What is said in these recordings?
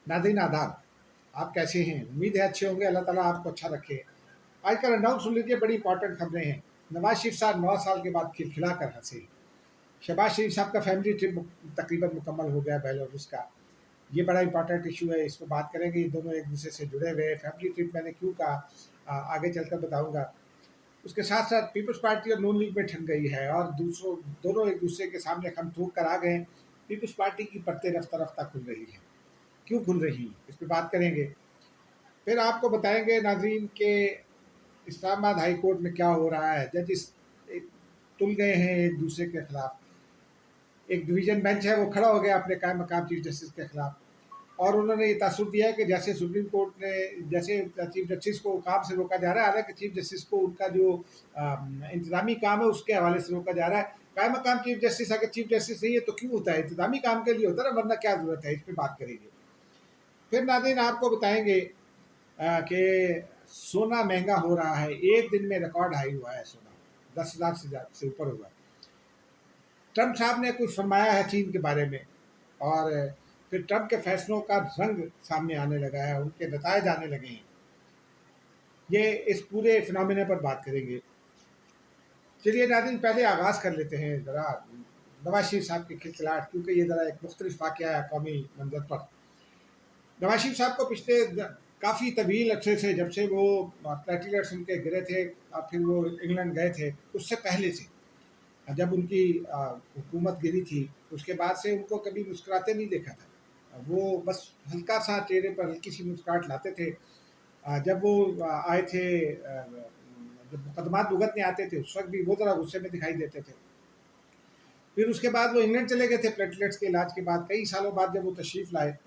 नाज़रीन आदाब, आप कैसे हैं? उम्मीद है अच्छे होंगे। अल्लाह ताला आपको अच्छा रखे। आज का रनडाउन सुन लीजिए, बड़ी इंपॉर्टेंट खबरें हैं। नवाज शरीफ साहब 9 साल के बाद खिलखिला कर हंसे। शहबाज शरीफ साहब का फैमिली ट्रिप तकरीबन मुकम्मल हो गया बेलारूस का। ये बड़ा इंपॉर्टेंट इशू है, इस पर बात करेंगे। ये दोनों एक दूसरे से जुड़े हुए हैं। फैमिली ट्रिप मैंने क्यों कहा, आगे चलकर बताऊंगा। उसके साथ साथ पीपल्स पार्टी और नून लीग में ठन गई है और दूसरों दोनों एक दूसरे के सामने खम ठोक कर आ गए। पीपल्स पार्टी की परतें रफ्ता रफ्ता खुल रही है। क्यों खुल रही हैं, इस पर बात करेंगे। फिर आपको बताएंगे नाजरीन के इस्लामाबाद हाई कोर्ट में क्या हो रहा है। जजेस तुल गए हैं एक दूसरे के खिलाफ। एक डिवीजन बेंच है वो खड़ा हो गया अपने कायम मकाम चीफ जस्टिस के खिलाफ, और उन्होंने ये तासुर दिया है कि जैसे सुप्रीम कोर्ट ने जैसे चीफ जस्टिस को काम से रोका जा रहा है, हालांकि चीफ जस्टिस को उनका जो इंतजामी काम है उसके हवाले से रोका जा रहा है। कायम मकाम चीफ जस्टिस अगर चीफ जस्टिस नहीं है तो क्यों होता है? इंतजामी काम के लिए होता है ना, वरना क्या जरूरत है? इस पर बात करेंगे। फिर नाज़रीन आपको बताएंगे कि सोना महंगा हो रहा है। एक दिन में रिकॉर्ड हाई हुआ है सोना, 10,000 से ऊपर हुआ है। ट्रंप साहब ने कुछ फरमाया है चीन के बारे में, और फिर ट्रंप के फैसलों का रंग सामने आने लगा है, उनके नतायज आने लगे हैं। ये इस पूरे फिनोमिना पर बात करेंगे। चलिए नाज़रीन पहले आगाज़ कर लेते हैं ज़रा नवाज शरीफ साहब की खिलखिलाहट, क्योंकि ये ज़रा एक मुख्तलिफ वाक़या है कौमी मंजर पर। नवाज शरीफ साहब को पिछले काफ़ी तवील अरसे से, जब से वो प्लेटलेट्स उनके गिरे थे और फिर वो इंग्लैंड गए थे, उससे पहले से जब उनकी हुकूमत गिरी थी, उसके बाद से उनको कभी मुस्कुराते नहीं देखा था। वो बस हल्का सा चेहरे पर हल्की सी मुस्कुराहट लाते थे। जब वो आए थे, जब मुकदमात भुगतने आते थे, उस वक्त भी वो ज़रा गुस्से में दिखाई देते थे। फिर उसके बाद वो इंग्लैंड चले गए थे प्लेटलेट्स के इलाज के बाद, कई सालों बाद जब वो तशरीफ़ लाए।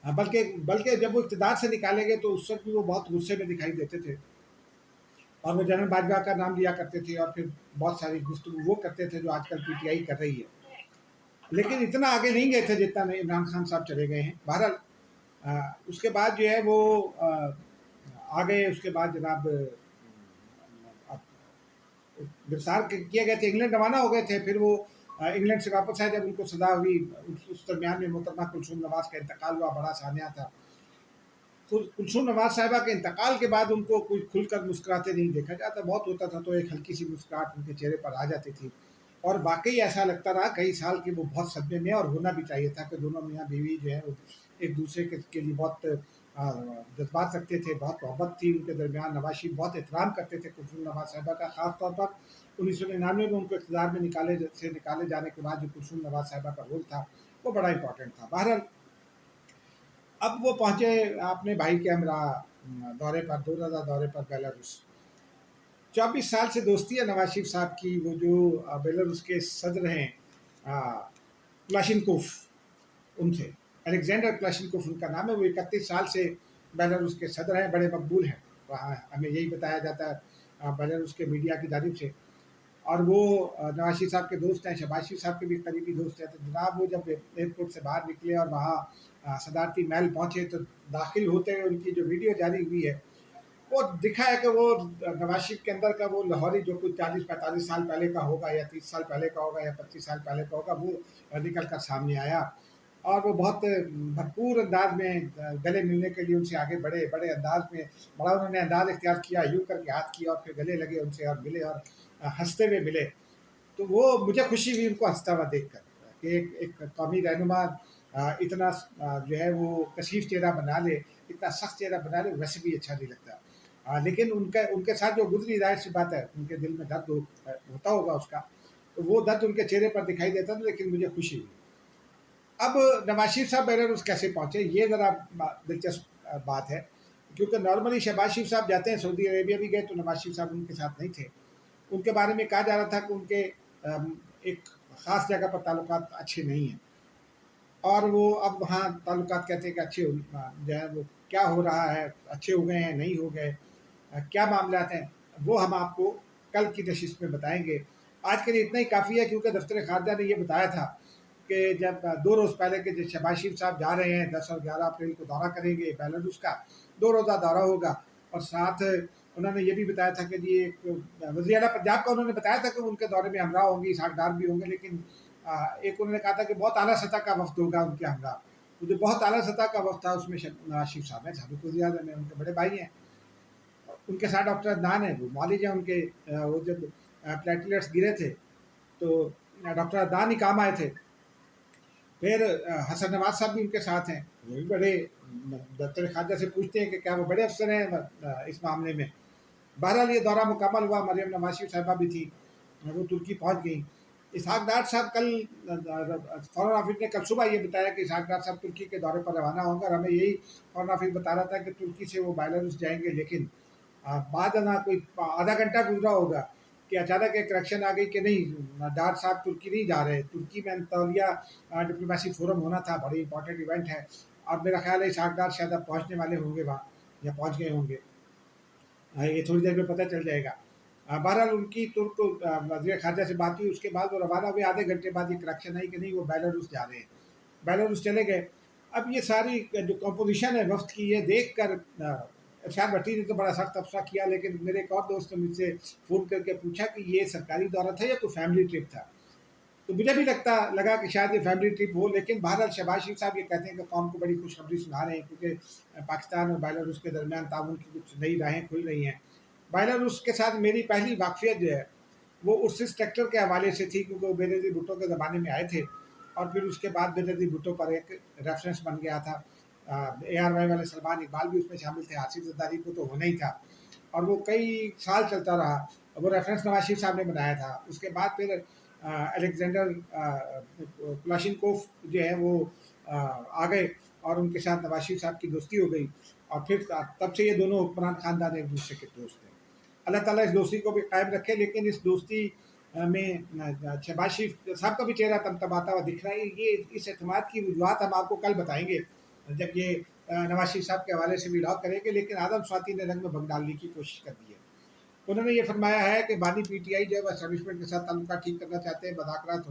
बल्कि बल्कि जब वो इक़्तिदार से निकाले गए तो उस वक्त भी वो बहुत गुस्से में दिखाई देते थे, और वो जनरल बाजवा का नाम लिया करते थे, और फिर बहुत सारी गुफ्तगू वो करते थे जो आजकल पीटीआई कर रही है। लेकिन इतना आगे नहीं गए थे जितना इमरान खान साहब चले गए हैं। बहरहाल उसके बाद जो है वो आ गए। उसके बाद जनाब गिरफ्तार किए गए थे, इंग्लैंड रवाना हो गए थे। फिर वो इंग्लैंड से वापस आए जब उनको सजा हुई। उस दरमियान में मोहतरमा कुलसूम नवाज का इंतकाल हुआ, बड़ा सान्या था। कुलसूम नवाज साहिबा के इंतकाल के बाद उनको कोई खुलकर मुस्कुराते नहीं देखा जाता। बहुत होता था तो एक हल्की सी मुस्कुराहट उनके चेहरे पर आ जाती थी, और वाकई ऐसा लगता रहा कई साल कि वो बहुत सदमे में, और होना भी चाहिए था कि दोनों मियाँ बीवी जो है वो एक दूसरे के लिए बहुत जज्बात रखते थे, बहुत मोहब्बत थी उनके दरमियान। नवाज शरीफ बहुत एहतराम करते थे कुलसूम नवाज साहिबा का, ख़ास तौर पर 1999 में उनको इक़्तिदार में निकाले जाने के बाद जो कुलसूम नवाज साहिबा का रोल था वो बड़ा इंपॉर्टेंट था। बहरहाल अब वो पहुँचे अपने भाई के हमरा दौरे पर, 2 रोज़ा दौरे पर बेलारूस। 24 साल से दोस्ती है नवाज शरीफ साहब की। वो जो बेलारूस के सदर हैं क्लाशिनकोफ, उनसे, अलेक्जेंडर क्लाशिनकोफ उनका नाम है। वो 31 साल से बेलारूस के सदर हैं, बड़े मकबूल हैं वहाँ, हमें यही बताया जाता है बेलारूस के मीडिया की जानिब से। और वो नवाज शरीफ साहब के दोस्त हैं, शहबाज शरीफ साहब के भी करीबी दोस्त हैं। तो जनाब वो जब एयरपोर्ट से बाहर निकले और वहाँ सदारती महल पहुँचे, तो दाखिल होते हुए उनकी जो वीडियो जारी हुई है वो दिखा है कि वो नवाज शरीफ के अंदर का वो लाहौरी जो कुछ 40-45 साल पहले का होगा, या 30 साल पहले का होगा, या 25 साल पहले का होगा, वो निकल कर सामने आया। और वो बहुत भरपूर अंदाज में गले मिलने के लिए उनसे आगे बढ़े, बड़े अंदाज में, बड़ा उन्होंने अंदाज इख्तियार किया, यूँ करके हाथ किया और फिर गले लगे उनसे और मिले, और हंसते हुए मिले। तो वो मुझे खुशी हुई उनको हंसता हुआ देख कर कि एक कौमी रहनुमा इतना जो है वो कशीफ चेहरा बना ले, इतना सख्त चेहरा बना ले, वैसे भी अच्छा नहीं लगता। लेकिन उनके साथ जो गुजरी, जाहिर सी बात है उनके दिल में दर्द होता होगा उसका, तो वो दर्द उनके चेहरे पर दिखाई देता था, लेकिन मुझे खुशी हुई। अब नवाज शरीफ साहब बेलारूस कैसे पहुँचे, ये ज़रा दिलचस्प बात है। क्योंकि नॉर्मली शहबाज शरीफ साहब जाते हैं, सऊदी अरेबिया भी गए तो नवाज शरीफ साहब उनके साथ नहीं थे। उनके बारे में कहा जा रहा था कि उनके एक ख़ास जगह पर ताल्लुकात अच्छे नहीं हैं, और वो अब वहाँ ताल्लुकात कहते हैं कि अच्छे जो है वो क्या हो रहा है, अच्छे हो गए हैं, नहीं हो गए, क्या मामलात हैं, वो हम आपको कल की नशिस्त में बताएंगे। आज के लिए इतना ही काफ़ी है, क्योंकि दफ्तर खारजा ने ये बताया था कि जब 2 रोज़ पहले के जो शहबाज शरीफ साहब जा रहे हैं, 10 और 11 अप्रैल को दौरा करेंगे बेलारूस का, 2 रोज़ा दौरा होगा। और साथ उन्होंने ये भी बताया था कि जी एक वज़ीर आला पंजाब का उन्होंने बताया था कि उनके दौरे में हमरा होंगी, साझेदार भी होंगे, लेकिन एक उन्होंने कहा था कि बहुत आला सतह का वफ्द होगा उनके हमरा। وہ جو بہت اعلیٰ سطح کا وقت تھا اس میں نواز شریف صاحب ہیں، ثابت وزیر اعظم ہیں، ان کے بڑے بھائی ہیں، ان کے ساتھ ڈاکٹر عدنان ہیں، وہ معالج ہیں ان کے، وہ جب پلیٹلیٹس گرے تھے تو ڈاکٹر عدنان ہی کام آئے تھے۔ پھر حسن نواز صاحب بھی ان کے ساتھ ہیں، وہ بھی بڑے دفتر خارجہ سے پوچھتے ہیں کہ کیا وہ بڑے افسر ہیں اس معاملے میں۔ بہرحال یہ دورہ مکمل ہوا، مریم نواز شریف صاحبہ بھی تھی، وہ ترکی پہنچ گئیں۔ اسحاق ڈار صاحب کل، فارن آفس نے کل صبح یہ بتایا کہ اسحاق ڈار صاحب ترکی کے دورے پر روانہ ہوں گے، اور ہمیں یہی فارن آفس بتا رہا تھا کہ ترکی سے وہ بیلاروس جائیں گے، لیکن بعد نا کوئی آدھا گھنٹہ گزرا ہوگا کہ اچانک ایک کریکشن آ گئی کہ نہیں، ڈار صاحب ترکی نہیں جا رہے، ترکی میں انطالیہ ڈپلومیسی فورم ہونا تھا، بڑی امپورٹنٹ ایونٹ ہے، اور میرا خیال ہے اسحاق ڈار شاید اب پہنچنے والے ہوں گے وہاں، یا پہنچ گئے ہوں گے، یہ تھوڑی دیر میں پتہ چل جائے گا۔ بہرحال ان کی ترک وزیر خارجہ سے بات ہوئی، اس کے بعد وہ روانہ ہوئے، آدھے گھنٹے بعد یہ کریکشن آئی کہ نہیں وہ بیلاروس جا رہے ہیں، بیلاروس چلے گئے۔ اب یہ ساری جو کمپوزیشن ہے وفد کی، یہ دیکھ کر ارشاد بھٹی نے تو بڑا سخت تبصرہ کیا، لیکن میرے ایک اور دوست نے مجھ سے فون کر کے پوچھا کہ یہ سرکاری دورہ تھا یا کوئی فیملی ٹرپ تھا، تو مجھے بھی لگا کہ شاید یہ فیملی ٹرپ ہو، لیکن بہرحال شہباز شریف صاحب یہ کہتے ہیں کہ قوم کو بڑی خوشخبری سنا رہے ہیں، کیونکہ پاکستان اور بیلاروس کے درمیان تعاون کی کچھ نئی راہیں کھل رہی ہیں۔ بیلاروس کے ساتھ میری پہلی واقفیت جو ہے وہ ارسس ٹریکٹر کے حوالے سے تھی، کیونکہ وہ بینظیر بھٹو کے زمانے میں آئے تھے، اور پھر اس کے بعد بینظیر بھٹو پر ایک ریفرنس بن گیا تھا، اے آر وائی والے سلمان اقبال بھی اس میں شامل تھے، آصف زرداری کو تو ہونا ہی تھا، اور وہ کئی سال چلتا رہا، وہ ریفرنس نواز شریف صاحب نے بنایا تھا۔ اس کے بعد پھر الیگزینڈر کلاشنکوف جو ہے وہ آ گئے، اور ان کے ساتھ نواز شریف صاحب کی دوستی ہو گئی، اور پھر تب سے یہ دونوں حکمران خاندان ایک دوسرے کے دوست ہیں۔ اللہ تعالیٰ اس دوستی کو بھی قائم رکھے، لیکن اس دوستی میں شہباز شریف صاحب کا بھی چہرہ تمتماتا ہوا دکھ رہا ہے۔ یہ اس اعتماد کی وجوہات ہم آپ کو کل بتائیں گے جب یہ نواز شریف صاحب کے حوالے سے ولاگ کریں گے، لیکن آدم سواتی نے رنگ میں بھنگ ڈالنے کی کوشش کر دی ہے۔ انہوں نے یہ فرمایا ہے کہ بانی پی ٹی آئی جو ہے وہ اسٹیبلشمنٹ کے ساتھ تعلقات ٹھیک کرنا چاہتے ہیں، مذاکرات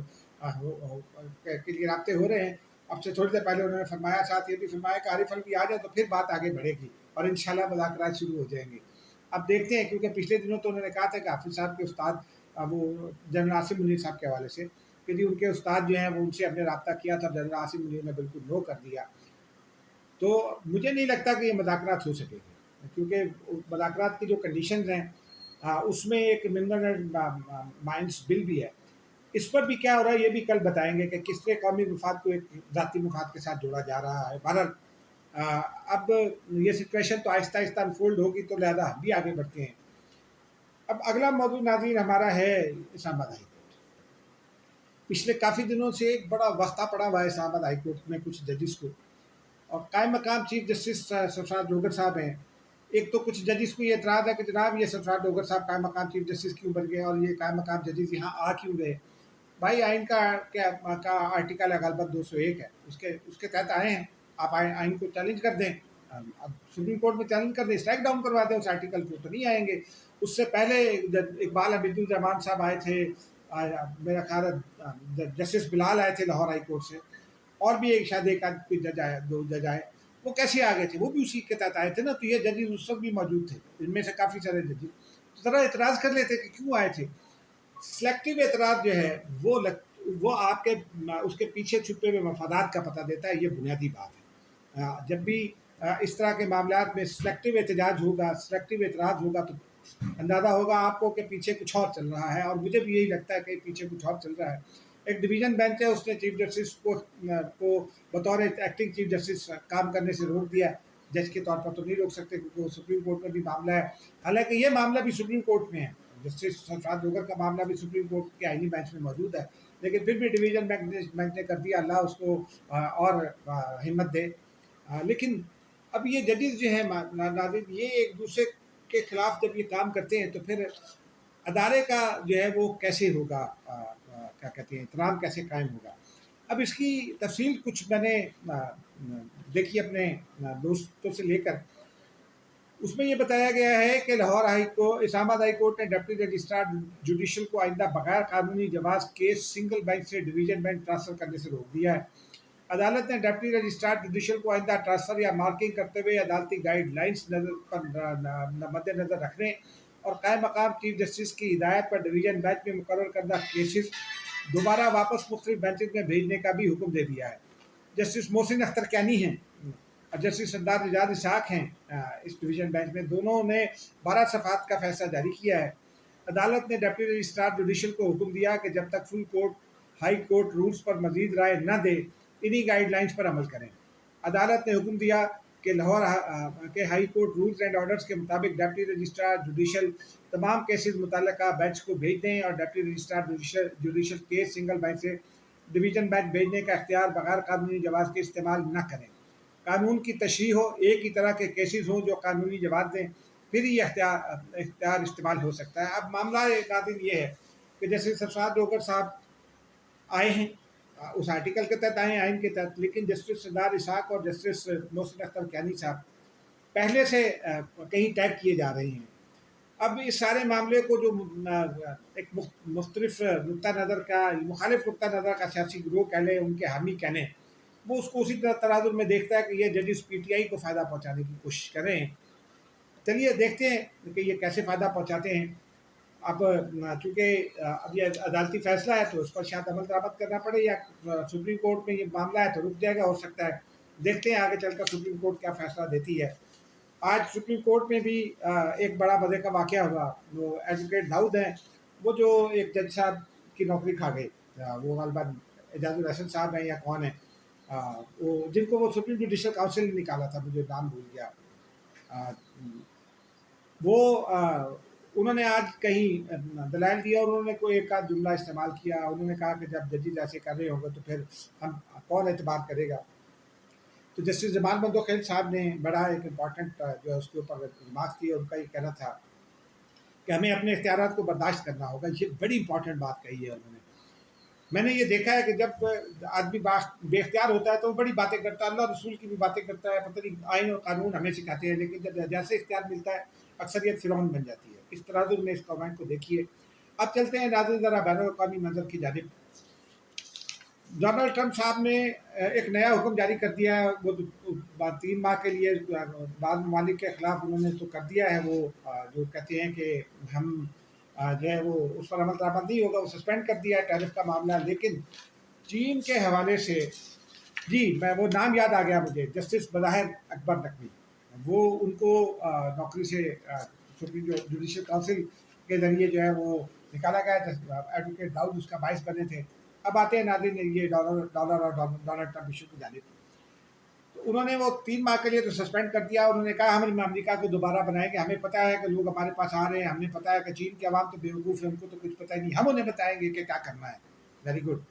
کے لیے رابطے ہو رہے ہیں۔ اب سے تھوڑی دیر پہلے انہوں نے فرمایا، ساتھ یہ بھی فرمایا کہ عارف الوی آ جائے تو پھر بات آگے بڑھے گی، اور انشاءاللہ مذاکرات شروع ہو جائیں گے۔ اب دیکھتے ہیں، کیونکہ پچھلے دنوں تو انہوں نے کہا تھا کہ حافظ صاحب کے استاد، وہ جنرل عاصم منیر صاحب کے حوالے سے، کہ جی ان کے استاد جو ہیں وہ ان سے ہم نے رابطہ کیا تھا، جنرل عاصم منیر نے بالکل نو کر دیا۔ تو مجھے نہیں لگتا کہ یہ مذاکرات ہو سکے گے، کیونکہ مذاکرات کی جو کنڈیشنز ہیں اس میں ایک منرل اینڈ مائنس بل بھی ہے، اس پر بھی کیا ہو رہا ہے یہ بھی کل بتائیں گے کہ کس طرح قومی مفاد کو ایک ذاتی مفاد کے ساتھ جوڑا جا رہا ہے۔ بہرحال اب یہ سچویشن تو آہستہ آہستہ انفولڈ ہوگی، تو لہذا ہم بھی آگے بڑھتے ہیں۔ اب اگلا موضوع ناظرین ہمارا ہے اسلام آباد ہائی کورٹ۔ پچھلے کافی دنوں سے ایک بڑا وقفہ پڑا ہوا ہے اسلام آباد ہائی کورٹ میں کچھ ججز کو، اور قائم مقام چیف جسٹس سرفراز ڈوگر صاحب ہیں۔ ایک تو کچھ ججز کو یہ اعتراض ہے کہ جناب یہ سرفراز ڈوگر صاحب قائم مقام چیف جسٹس کیوں بن گئے، اور یہ قائم مقام ججز یہاں آ کیوں گئے۔ بھائی آئین کا آرٹیکل ہے غالباً 201 ہے، اس کے تحت آئے ہیں، آپ آئین کو چیلنج کر دیں، اب سپریم کورٹ میں چیلنج کر دیں، اسٹرائک ڈاؤن کروا دیں اس آرٹیکل کو، تو نہیں آئیں گے۔ اس سے پہلے اقبال حمید الرحمان صاحب آئے تھے، میرا خیال ہے جسٹس بلال آئے تھے لاہور ہائی کورٹ سے، اور بھی ایک شاید ایک جج آئے، 2 جج آئے، وہ کیسے آ گئے تھے؟ وہ بھی اسی کے تحت آئے تھے نا، تو یہ ججز اس وقت بھی موجود تھے، ان میں سے کافی سارے ججز ذرا اعتراض کر لیتے کہ کیوں آئے تھے۔ سلیکٹیو اعتراض جو ہے وہ آپ کے اس کے پیچھے چھپے ہوئے مفادات کا پتہ دیتا ہے، یہ بنیادی بات ہے۔ جب بھی اس طرح کے معاملات میں سلیکٹیو احتجاج ہوگا، سلیکٹیو اعتراض ہوگا، تو اندازہ ہوگا آپ کو کہ پیچھے کچھ اور چل رہا ہے، اور مجھے بھی یہی لگتا ہے کہ پیچھے کچھ اور چل رہا ہے۔ ایک ڈویژن بینچ ہے، اس نے چیف جسٹس کو بطور ایکٹنگ چیف جسٹس کام کرنے سے روک دیا، جج کے طور پر تو نہیں روک سکتے کیونکہ وہ سپریم کورٹ میں بھی معاملہ ہے، حالانکہ یہ معاملہ بھی سپریم کورٹ میں ہے، جسٹس سرفراز ڈوگر کا معاملہ بھی سپریم کورٹ کے آئینی بینچ میں موجود ہے، لیکن پھر بھی ڈویژن بینچ نے کر دیا، اللہ اس کو اور ہمت دے۔ لیکن اب یہ ججز جو ہیں ناظرین، یہ ایک دوسرے کے خلاف جب یہ کام کرتے ہیں تو پھر ادارے کا جو ہے وہ کیسے ہوگا، کیا کہتے ہیں، احترام کیسے قائم ہوگا۔ اب اس کی تفصیل کچھ میں نے دیکھی اپنے دوستوں سے لے کر، اس میں یہ بتایا گیا ہے کہ لاہور اسلام آباد ہائی کورٹ نے ڈپٹی رجسٹرار جوڈیشل کو آئندہ بغیر قانونی جواز کیس سنگل بینچ سے ڈویژن بینچ ٹرانسفر کرنے سے روک دیا ہے۔ عدالت نے ڈپٹی رجسٹرار جوڈیشل کو آئندہ ٹرانسفر یا مارکنگ کرتے ہوئے عدالتی گائیڈ لائنز پر مد نظر رکھنے اور قائم مقام چیف جسٹس کی ہدایت پر ڈویژن بینچ میں مقرر کردہ کیسز دوبارہ واپس مختلف بینچز میں بھیجنے کا بھی حکم دے دیا ہے۔ जस्टिस मोहसिन अख्तर कैनी हैं और जस्टिस सरदार एजाज इसहाक हैं इस डिवीज़न बेंच में, दोनों ने 12 सफ़ात का फैसला जारी किया है। अदालत ने डिप्टी रजिस्ट्रार जुडिशल को हुक्म दिया कि जब तक full court high court rules पर मजीद राय न दे इन्हीं गाइडलाइंस पर अमल करें। अदालत ने हुक्म दिया कि लाहौर के high court rules and orders के मुताबिक डिप्टी रजिस्ट्रार जुडिशल तमाम केसेस मुतल्लिका बेंच को भेज दें और deputy registrar judicial case single bench से डिवीज़न बेंच भेजने का इख्तियार बगैर कानूनी जवाब के इस्तेमाल न करें। कानून की तशरीह हो, एक ही तरह के केसेस हों जो कानूनी जवाब दें, फिर ये इख्तियार इस्तेमाल हो सकता है। अब मामला नाज़रीन ये है कि जैसे सरफराज डोगर साहब आए हैं उस आर्टिकल के तहत आए हैं, आइन के तहत, लेकिन जस्टिस सरदार इसहाक और जस्टिस मोहसिन अख्तर कैनी साहब पहले से कहीं टैग किए जा रहे हैं। अब इस सारे मामले को जो एक मुख्तलिफ नुक्ता नज़र का मुखालिफ नुक्ता नज़र का सियासी ग्रोह कह लें, उनके हामी कह लें, वो उसको उसी तरह तराजुर में देखता है कि ये जजेस PTI को फ़ायदा पहुँचाने की कोशिश कर रहे हैं। चलिए देखते हैं कि ये कैसे फ़ायदा पहुँचाते हैं। अब चूँकि अब ये अदालती फ़ैसला है तो उस पर शायद अमल दरामद करना पड़े, या सुप्रीम कोर्ट में ये मामला है तो रुक जाएगा, हो सकता है। देखते हैं आगे चलकर सुप्रीम कोर्ट क्या फ़ैसला देती है। आज सुप्रीम कोर्ट में भी एक बड़ा मज़े का वाक़या हुआ। वो एडवोकेट दाऊद हैं, वो जो एक जज साहब की नौकरी खा गए, वो ग़ालिबन एजाजुल हसन साहब हैं या कौन है, वो जिनको वो सुप्रीम जुडिशल काउंसिल ने निकाला था, मुझे नाम भूल गया। वो उन्होंने आज कहीं दलाइल दिया और उन्होंने कोई एक आध जुमला इस्तेमाल किया। उन्होंने कहा कि जब जजेस ऐसे कर रहे होंगे तो फिर हम कौन एतबार करेगा। तो जस्टिस जमाल बंदोखेल साहब ने बड़ा एक इम्पॉर्टेंट जो है उसके ऊपर रिमार्क किया। उनका ये कहना था कि हमें अपने इख्तियारात को बर्दाश्त करना होगा। ये बड़ी इंपॉर्टेंट बात कही है उन्होंने। मैंने ये देखा है कि जब आदमी बेख्तियार होता है तो वो बड़ी बातें करता है, अल्लाह रसूल की भी बातें करता है, पता नहीं आइन और कानून हमें सिखाते हैं, लेकिन जब जैसे इख्तियार मिलता है अक्सरियत फिरौन बन जाती है। इस तराजुर में इस कमेंट को देखिए। अब चलते हैं नाज़रीन ज़रा बैनुल अक़वामी मंज़र की जानिब। डोनाल्ड ट्रंप साहब ने एक नया हुक्म जारी कर दिया है। वो 3 माह के लिए बाद ममालिक के ख़िलाफ़ उन्होंने तो कर दिया है, वो जो कहते हैं कि हम जो है वो उस पर अमल दरामद नहीं होगा, वो सस्पेंड कर दिया है टैरिफ का मामला। लेकिन चीन के हवाले से, जी मैं वो नाम याद आ गया मुझे, जस्टिस बज़ाहिर अकबर नकवी, वो उनको नौकरी से सुप्रीम जुडिशल काउंसिल के ज़रिए जो है वो निकाला गया। एडवोकेट दाऊद उसका बाइस बने थे। अब आते हैं नाज़रीन ये डॉलर और डोनाल्ड ट्रंप इशू की जानिब। तो उन्होंने वो 3 माह के लिए तो सस्पेंड कर दिया। उन्होंने कहा हम अमेरिका को दोबारा बनाएंगे, हमें पता है कि लोग हमारे पास आ रहे हैं, हमें पता है कि चीन के अवाम तो बेवकूफ़ है, उनको तो कुछ पता ही नहीं, हम उन्हें बताएंगे कि क्या करना है। Very good.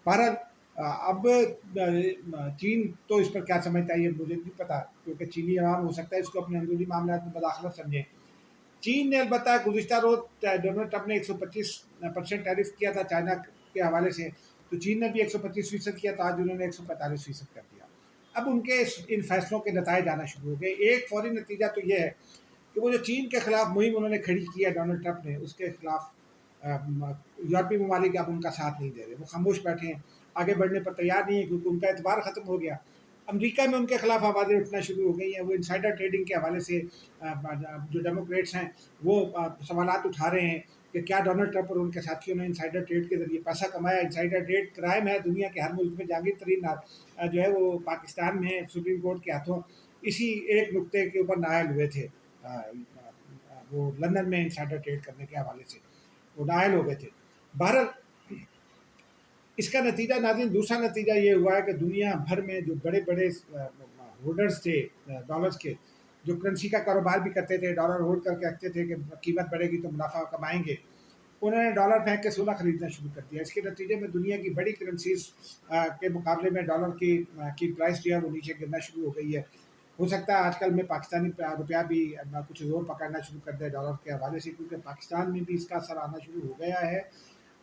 बहरहाल अब चीन तो इस पर क्या समझता है ये मुझे नहीं पता, क्योंकि चीनी अवाम हो सकता है इसको अपने अंदरूनी मामलात में मुदाखलत समझें। चीन ने अलबत्ता गुज़िश्ता रोज़ डोनाल्ड ट्रंप ने 125% टैरिफ किया था चाइना के हवाले से, तो चीन ने भी 125% किया, तो आज उन्होंने 145% कर दिया। अब उनके इन फैसलों के नताइज आना शुरू हो गए। एक फौरी नतीजा तो ये है कि वो जो चीन के खिलाफ मुहिम उन्होंने खड़ी की है डोनाल्ड ट्रंप ने, उसके खिलाफ यूरोपीय ममालिक अब उनका साथ नहीं दे रहे, वो खामोश बैठे हैं, आगे बढ़ने पर तैयार नहीं है, क्योंकि उनका एतबार ख़त्म हो गया। अमेरिका में उनके खिलाफ आवाज़ें उठना शुरू हो गई हैं। वो इनसाइडर ट्रेडिंग के हवाले से जो डेमोक्रेट्स हैं वो सवालात उठा रहे हैं कि क्या डोनाल्ड ट्रंप और उनके साथियों ने इनसाइडर ट्रेड के ज़रिए पैसा कमाया। इनसाइडर ट्रेड क्राइम है दुनिया के हर मुल्क में। जहांगीर तरीन जो है वो पाकिस्तान में सुप्रीम कोर्ट के हाथों इसी एक नुक्ते के ऊपर नायल हुए थे। वो लंदन में इनसाइडर ट्रेड करने के हवाले से वो नायल हो गए थे। बहरहाल इसका नतीजा नाज़रीन, दूसरा नतीजा ये हुआ है कि दुनिया भर में जो बड़े बड़े होल्डर्स थे डॉलर्स के, जो करेंसी का कारोबार भी करते थे, डॉलर होल्ड करके रखते थे कि कीमत बढ़ेगी तो मुनाफा कमाएंगे, उन्होंने डॉलर फेंक के सोना खरीदना शुरू कर दिया। इसके नतीजे में दुनिया की बड़ी करेंसीज के मुकाबले में डॉलर की प्राइस जो है वो नीचे गिरना शुरू हो गई है। हो सकता है आजकल में पाकिस्तानी रुपया भी कुछ जोर पकड़ना शुरू कर दे डॉलर के हवाले से, क्योंकि पाकिस्तान में भी इसका असर आना शुरू हो गया है।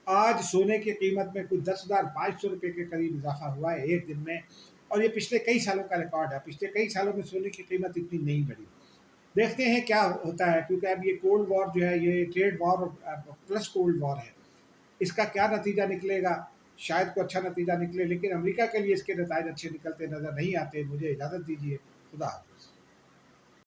आज सोने की कीमत में कुछ 10,500 रुपये के करीब इजाफा हुआ है एक दिन में, और ये पिछले कई सालों का रिकॉर्ड है। पिछले कई सालों में सोने की कीमत इतनी नहीं बढ़ी। देखते हैं क्या होता है, क्योंकि अब ये कोल्ड वॉर जो है ये trade war plus cold war है। इसका क्या नतीजा निकलेगा, शायद कोई अच्छा नतीजा निकले, लेकिन अमेरिका के लिए इसके नतीजे अच्छे निकलते नज़र नहीं आते। मुझे इजाज़त दीजिए, खुदा हाफ़िज़।